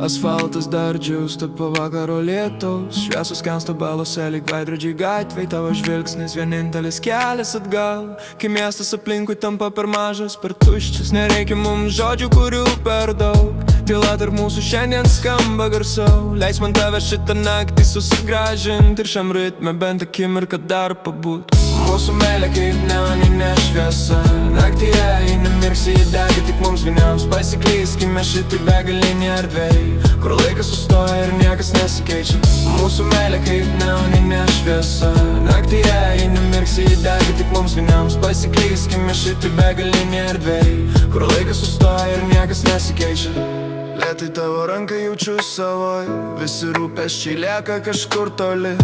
Asfaltas dar džiūsta po vakaro lietaus, šviesos kensta balose lyg veidrodžiai gatvėj. Tavo žvilgsnis vienintelis kelias atgal, kai miestas aplinkui tampa per mažas, per tuščias. Nereikia mums žodžių, kurių per daug, tyla tarp mūsų šiandien skamba garsiau. Leis man tave šitą naktį susigražint ir šiam ritme bent akimirką dar pabūt. Mūsų meilė kaip neoninė šviesa, naktyje ji nemirksi, ji dega tik mums vieniems. Pasiklyskime šitai begalinė erdvėj, kur laikas sustoja ir niekas nesikeičia. Mūsų meilė kaip neoninė šviesa, naktyje ji nemirksi, ji dega tik mums vieniems. Pasiklyskime šitai begalinė erdvėj, kur laikas sustoja ir niekas nesikeičia. Lėtai tavo ranką jaučiu savoj, visi rūpesčiai lieka kažkur toli.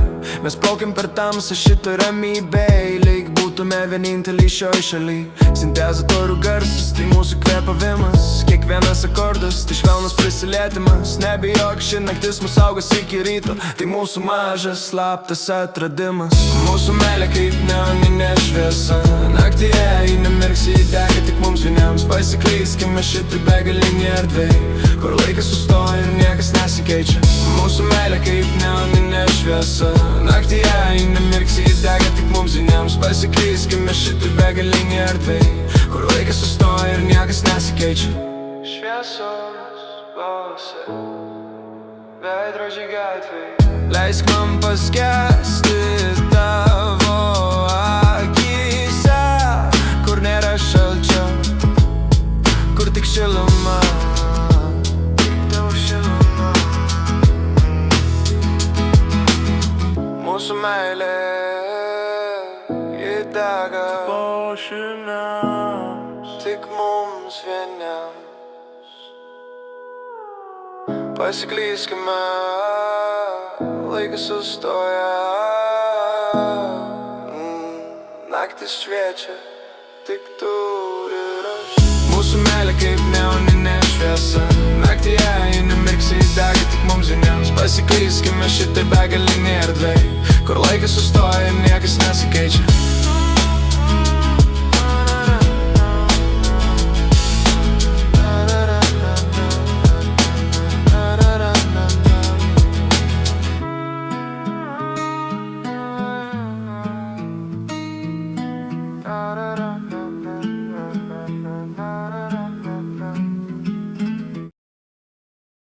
Mes plaukiam per tamsą šitą ramybėj, lyg būtume vieninteliai šioj šaly. Sintezatorių garsas, tai mūsų kvepavimas, kiekvienas akordas, tai švelnus prisilietimas. Nebijok, ši naktis mus saugos iki ryto, tai mūsų mažas slaptas atradimas. Mūsų meilė kaip neoninė šviesa, naktyje ji nemirksi, ji dega tik mums vieniems. Pasiklyskime šitą begalinį erdvėj, kur laikas sustoja ir niekas nesikeičia. Mūsų meilė kaip neoninė šviesa, naktyje ji nemirksi, ji dega tik mums vieniems. Pasiklyskime šitą begalinį erdvėj, kur laikas sustoja ir niekas nesikeičia. Šviesos balse, veidrodžiai gatvėj, leisk man paskęsti tavo akyse, kur nėra šalčio, kur tik šiluma. Mūsų meilė, ji dega po šinams, tik mums vieniems. Pasiklyskime, laikas sustoja, naktis šviečia, tik tu ir aš. Mūsų meilė kaip neoninė šviesa, naktyje ji nemirksi, ji dega tik mums vieniems. Pasiklyskime šitai begalinį erdvėj, kur laikas sustoja ir niekas nesikeičia.